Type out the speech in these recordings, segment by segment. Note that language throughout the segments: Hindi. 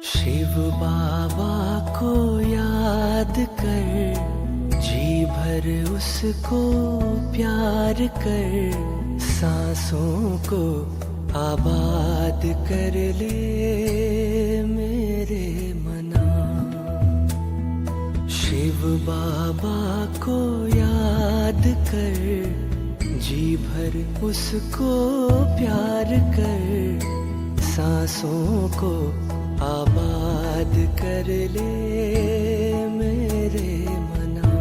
शिव बाबा को याद कर, जी भर उसको प्यार कर, सांसों को आबाद कर ले मेरे मना। शिव बाबा को याद कर, जी भर उसको प्यार कर, सांसों को आबाद कर ले मेरे मना।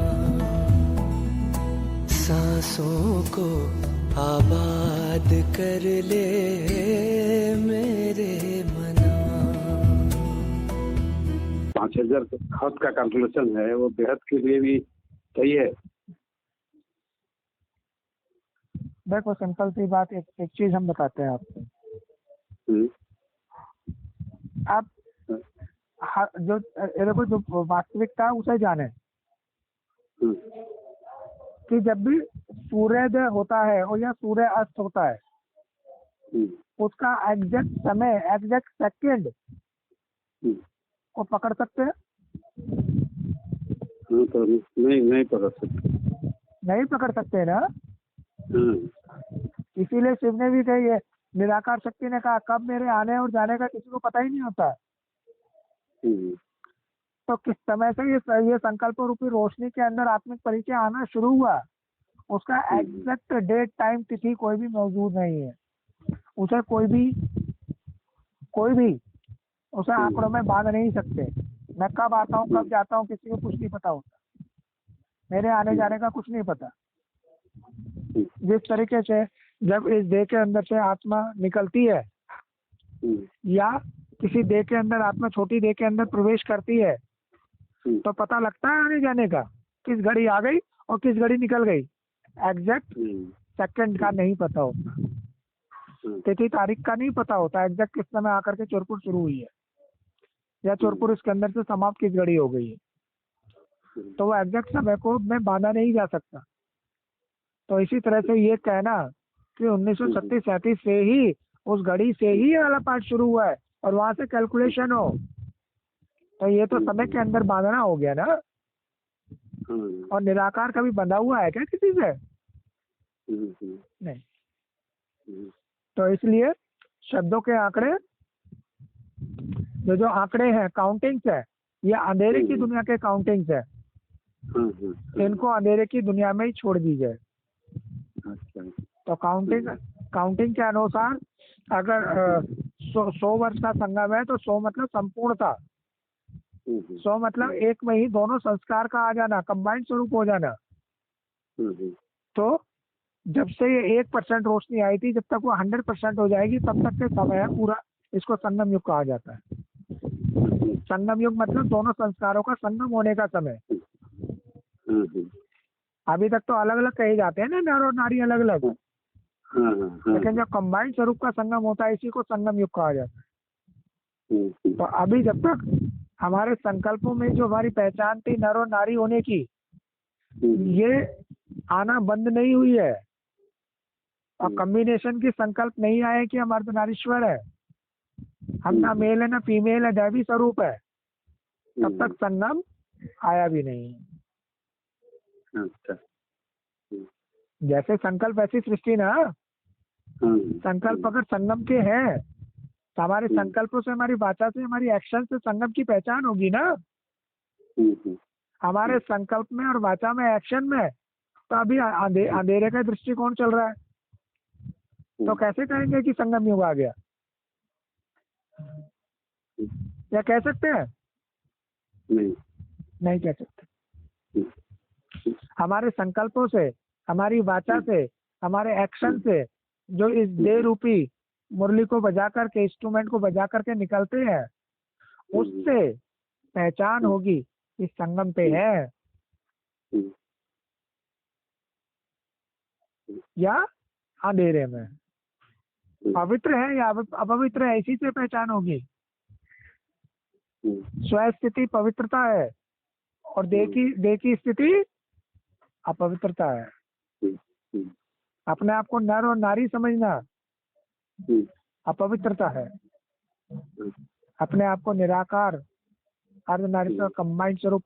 सांसों को आबाद कर ले मेरे मना। 5,000 खर्च का कैलकुलेशन है, वो बेहद के लिए भी सही है। देखो सिंपल सी बात, एक चीज हम बताते हैं आपको। आप जो देखो, जो वास्तविकता है उसे जाने कि जब भी सूर्योदय होता है और या सूर्य अस्त होता है, उसका एग्जैक्ट समय, एग्जैक्ट सेकंड को पकड़ सकते हैं? तो नहीं पकड़ सकते। नहीं पकड़ सकते ना। इसीलिए शिव ने भी कही है, निराकार शक्ति ने कहा कब मेरे आने और जाने का किसी को पता ही नहीं होता। तो किस समय से ये संकल्प रूपी रोशनी के अंदर आत्मिक परिचय आना शुरू हुआ, उसका एग्जैक्ट डेट, टाइम, तिथि कोई भी मौजूद नहीं है। उसे कोई भी उसे आंकड़ों में बांध नहीं सकते। मैं कब आता हूँ, कब जाता हूँ, किसी को कुछ नहीं पता होता। मेरे आने जाने का कुछ नहीं पता। जिस तरीके से जब इस देह के अंदर से आत्मा निकलती है या किसी देह के अंदर आत्मा छोटी देह के अंदर प्रवेश करती है, तो पता लगता है आने जाने का, किस घड़ी आ गई और किस घड़ी निकल गई। एग्जैक्ट सेकंड का नहीं पता होता, तिथि तारीख का नहीं पता होता, एग्जैक्ट किस समय आकर के चोरपुर शुरू हुई है या चोरपुर इसके अंदर से समाप्त किस घड़ी हो गई है। तो वो एग्जैक्ट समय को मैं बांधा नहीं जा सकता। तो इसी तरह से ये कहना कि 1937 से ही, उस घड़ी से ही वाला पार्ट शुरू हुआ है और वहां से कैलकुलेशन हो, तो ये तो समय के अंदर बांधना हो गया ना। और निराकार कभी बंधा हुआ है क्या किसी से? नहीं। तो इसलिए शब्दों के आंकड़े, जो आंकड़े हैं, काउंटिंग्स है, ये अंधेरे की दुनिया के काउंटिंग्स है। इनको अंधेरे की दुनिया में ही छोड़ दीजिए। तो काउंटिंग के अनुसार अगर 100 वर्ष का संगम है तो 100 मतलब संपूर्णता, 100 मतलब एक में ही दोनों संस्कार का आ जाना, कंबाइंड स्वरूप हो जाना। तो जब से ये 1% रोशनी आई थी, जब तक वो 100% हो जाएगी तब तक के समय है पूरा। इसको संगम युग कहा जाता है। संगम युग मतलब दोनों संस्कारों का संगम होने का समय। अभी तक तो अलग अलग कहे जाते हैं ना, नर और नारी अलग अलग, लेकिन जब कंबाइंड स्वरूप का संगम होता है, इसी को संगम युग कहा जाता है। तो अभी जब तक हमारे संकल्पों में जो हमारी पहचान थी नर और नारी होने की, ये आना बंद नहीं हुई है, और कॉम्बिनेशन की संकल्प नहीं आए कि हम अर्धनारीश्वर है, हम ना मेल है ना फीमेल है, दैवी स्वरूप है, तब तक संगम आया भी नहीं। जैसे संकल्प ऐसी सृष्टि ना, संकल्प अगर संगम के हैं तो हमारे संकल्पों से, हमारी वाचा से, हमारी एक्शन से संगम की पहचान होगी ना। हमारे संकल्प में और वाचा में, एक्शन में तो अभी अंधेरे का दृष्टिकोण चल रहा है, तो कैसे कहेंगे कि संगम युग आ गया? या कह सकते हैं? नहीं कह सकते। हमारे संकल्पों से, हमारी वाचा से, हमारे एक्शन से जो इस देह रूपी मुरली को बजा करके, इंस्ट्रूमेंट को बजा करके निकलते हैं, उससे पहचान होगी इस संगम पे है या अंधेरे में, पवित्र है या अपवित्र है, इसी से पहचान होगी। स्वस्थिति पवित्रता है और देह की स्थिति अपवित्रता है। अपने आप को नर और नारी समझना अपवित्रता है। अपने आप को निराकार अर्धनारीश्वर कंबाइंड स्वरूप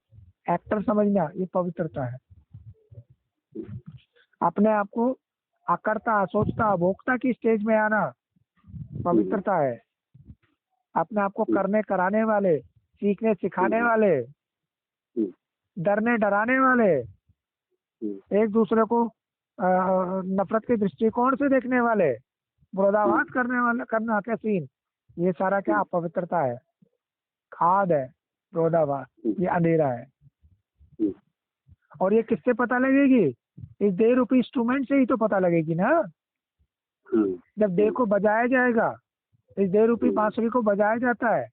एक्टर समझना, ये पवित्रता है। अपने आप को अकर्ता, असोचता, अभोक्ता की स्टेज में आना पवित्रता है। अपने आप को करने कराने वाले, सीखने सिखाने वाले, डरने डराने वाले, एक दूसरे को नफरत के दृष्टिकोण से देखने वाले, विरोधाभास करने वाले, करना क्या सीन, ये सारा क्या अपवित्रता है, खाद है, विरोधाभास, ये अंधेरा है। और ये किससे पता लगेगी? इस देह रूपी इंस्ट्रूमेंट से ही तो पता लगेगी ना। जब देह को बजाया जाएगा, इस देह रूपी बांसुरी को बजाया जाता है,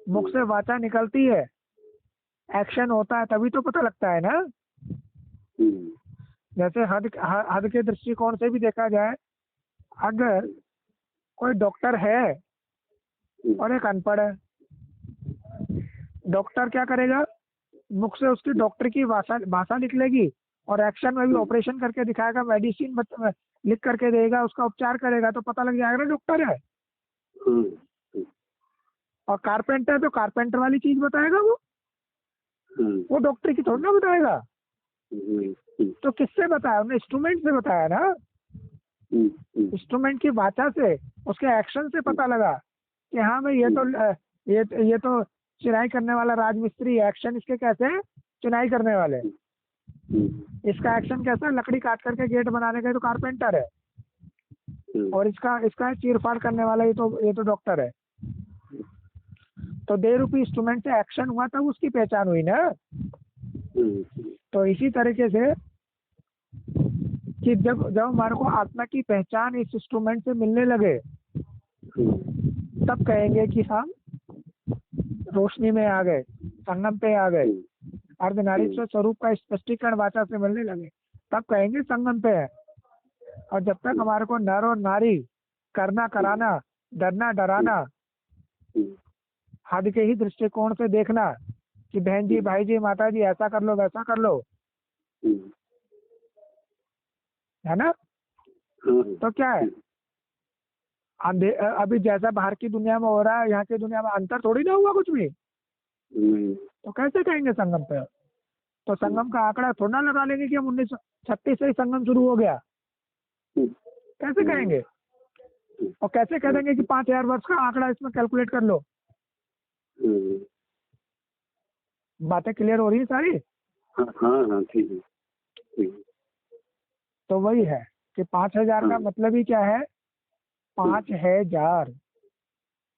मुख से वाचा निकलती है, एक्शन होता है, तभी तो पता लगता है ना। जैसे हद के दृष्टिकोण से भी देखा जाए, अगर कोई डॉक्टर है और एक अनपढ़ है, डॉक्टर क्या करेगा? मुख से उसकी डॉक्टर की भाषा निकलेगी और एक्शन में भी ऑपरेशन करके दिखाएगा, मेडिसिन लिख करके देगा, उसका उपचार करेगा, तो पता लग जाएगा ना डॉक्टर है। और कारपेंटर तो कारपेंटर वाली चीज बताएगा, वो डॉक्टर की थोड़ी ना बताएगा। तो किससे बताया? उन्हें इंस्ट्रूमेंट से बताया ना। इंस्ट्रूमेंट की वाचा से, उसके एक्शन से पता लगा कि हाँ भाई ये तो चिनाई करने वाला राजमिस्त्री है, एक्शन इसके कैसे है? चिनाई करने वाले। इसका एक्शन कैसा? लकड़ी काट करके गेट बनाने का तो कारपेंटर है, और इसका चीरफाड़ करने वाला ये तो डॉक्टर है। तो देह रूपी इंस्ट्रूमेंट से एक्शन हुआ तब उसकी पहचान हुई ना। तो इसी तरीके से कि जब हमारे को आत्मा की पहचान इस इंस्ट्रूमेंट से मिलने लगे, तब कहेंगे कि हम रोशनी में आ गए, संगम पे आ गए, अर्धनारीश्वर स्वरूप का स्पष्टीकरण वाचा से मिलने लगे, तब कहेंगे संगम पे है। और जब तक हमारे को नर और नारी, करना कराना, डरना डराना, हद के ही दृष्टिकोण से देखना कि बहन जी, भाई जी, माता जी, ऐसा कर लो, वैसा कर लो, है ना। तो क्या है? अभी जैसा बाहर की दुनिया में हो रहा है, यहाँ की दुनिया में अंतर थोड़ी ना हुआ कुछ भी। तो कैसे कहेंगे संगम पे? तो संगम का आंकड़ा थोड़ा ना लगा लेंगे कि हम 1936 से ही संगम शुरू हो गया, कैसे कहेंगे? और कैसे कह देंगे कि 5000 वर्ष का आंकड़ा इसमें कैलकुलेट कर लो? बातें क्लियर हो रही है सारी? हाँ, ठीक है। तो वही है कि 5000 का मतलब ही क्या है? 5 है जार,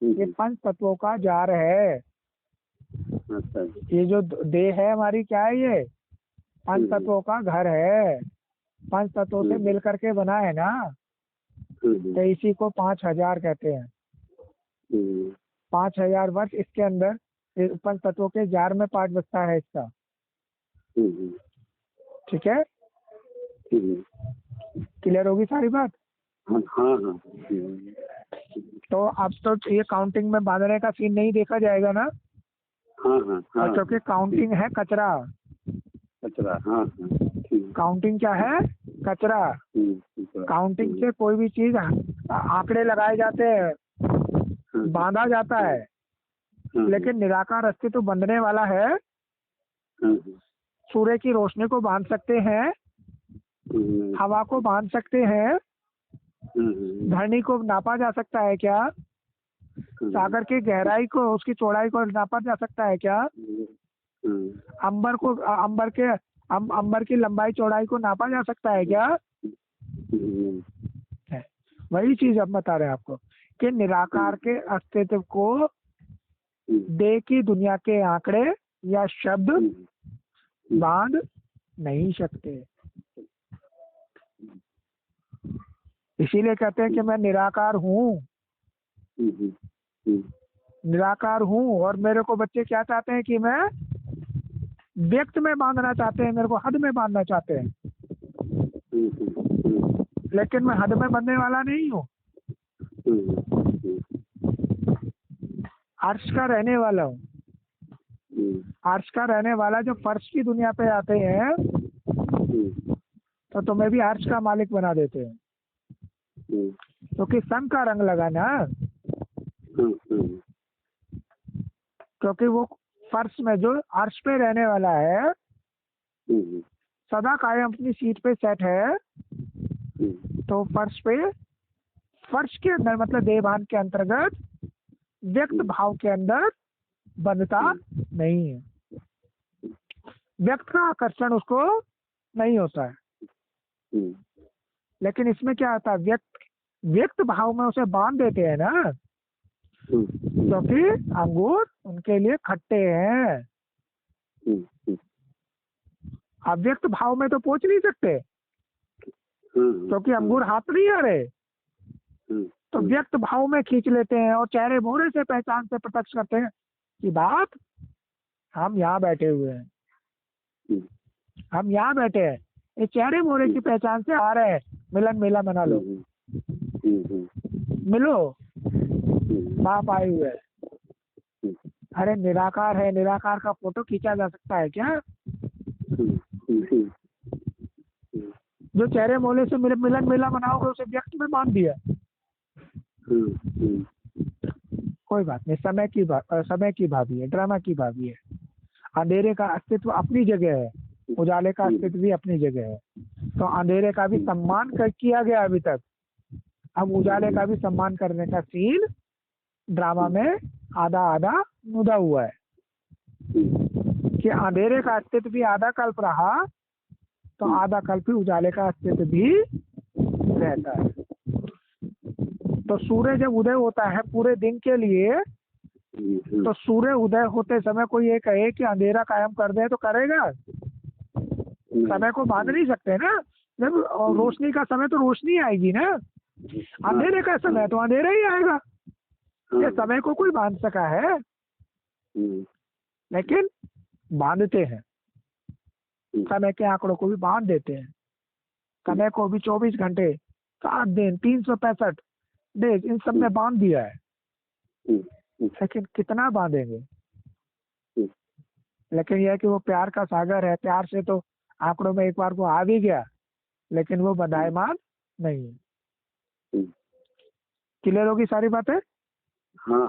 ये 5 तत्वों का जार है। अच्छा। ये जो देह है हमारी, क्या है? ये 5 तत्वों का घर है, 5 तत्वों से मिल करके बना है ना। तो इसी को 5000 कहते हैं। 5000 वर्ष इसके अंदर 5 तत्वों के जार में पार्ट बचता है इसका। ठीक है, क्लियर होगी सारी बात? हाँ। तो अब तो ये काउंटिंग में बांधने का सीन नहीं देखा जाएगा ना। हाँ। क्योंकि काउंटिंग है कचरा। हाँ। काउंटिंग क्या है? कचरा। काउंटिंग से कोई भी चीज आंकड़े लगाए जाते हैं, बांधा जाता है, लेकिन निराकार अस्तित्व बंधने वाला है। सूर्य की रोशनी को बांध सकते हैं, हवा को बांध सकते हैं, धरनी को नापा जा सकता है क्या? सागर की गहराई को, उसकी चौड़ाई को नापा जा सकता है क्या? अंबर की लंबाई चौड़ाई को नापा जा सकता है क्या? वही चीज अब बता रहे हैं आपको कि निराकार के अस्तित्व को देह की दुनिया के आंकड़े या शब्द बांध नहीं सकते। इसीलिए कहते हैं कि मैं निराकार हूँ, निराकार हूँ। और मेरे को बच्चे क्या चाहते हैं कि मैं व्यक्त में बांधना चाहते हैं, मेरे को हद में बांधना चाहते हैं, लेकिन मैं हद में बंधने वाला नहीं हूँ। अर्श का रहने वाला हूँ। अर्श का रहने वाला जो फर्श की दुनिया पे आते हैं तो तुम्हें भी अर्श का मालिक बना देते हैं, क्योंकि संग का रंग लगा ना। क्योंकि वो फर्श में जो अर्श पे रहने वाला है, सदा कायम अपनी सीट पे सेट है, तो फर्श के अंदर मतलब देहभान के अंतर्गत व्यक्त भाव के अंदर बंधता नहीं है, व्यक्त का आकर्षण उसको नहीं होता है। लेकिन इसमें क्या आता है, व्यक्त भाव में उसे बांध देते हैं ना, क्योंकि अंगूर उनके लिए खट्टे हैं। अव्यक्त भाव में तो पहुंच नहीं सकते, क्योंकि अंगूर हाथ नहीं आ रहे, तो व्यक्त भाव में खींच लेते हैं और चेहरे मोहरे से पहचान से प्रत्यक्ष करते हैं कि बात हम यहाँ बैठे हुए हैं, हम यहाँ बैठे हैं, ये चेहरे मोहरे की पहचान से आ रहे हैं, मिलन मेला मना लो, मिलो, बाप आए हुए हैं। अरे निराकार है, निराकार का फोटो खींचा जा सकता है क्या? जो चेहरे मोहरे से मिलन मेला मनाओगे उसे व्यक्त में बांध दिया। कोई बात नहीं, समय की भाभी है, ड्रामा की भाभी है। अंधेरे का अस्तित्व अपनी जगह है, उजाले का अस्तित्व भी अपनी जगह है, तो अंधेरे का भी सम्मान किया गया अभी तक, अब उजाले का भी सम्मान करने का सीन ड्रामा में आधा आधा मुदा हुआ है कि अंधेरे का अस्तित्व भी आधा कल्प रहा, तो आधा कल्प ही उजाले का अस्तित्व भी रहता है। तो सूर्य जब उदय होता है पूरे दिन के लिए, तो सूर्य उदय होते समय कोई ये कहे कि अंधेरा कायम कर दे तो करेगा? समय को बांध नहीं सकते ना, जब रोशनी का समय तो रोशनी आएगी ना, अंधेरे का समय तो अंधेरा ही आएगा। ये समय को कोई बांध सका है? लेकिन बांधते हैं, समय के आंकड़ों को भी बांध देते हैं, समय को भी 24 घंटे 7 दिन 365 डेज इन सब में बांध दिया है। लेकिन कितना बांधेंगे? लेकिन यह है कि वो प्यार का सागर है, प्यार से तो आंकड़ों में एक बार को आ भी गया, लेकिन वो बंधायमान नहीं है। क्लियर होगी सारी बातें? हाँ,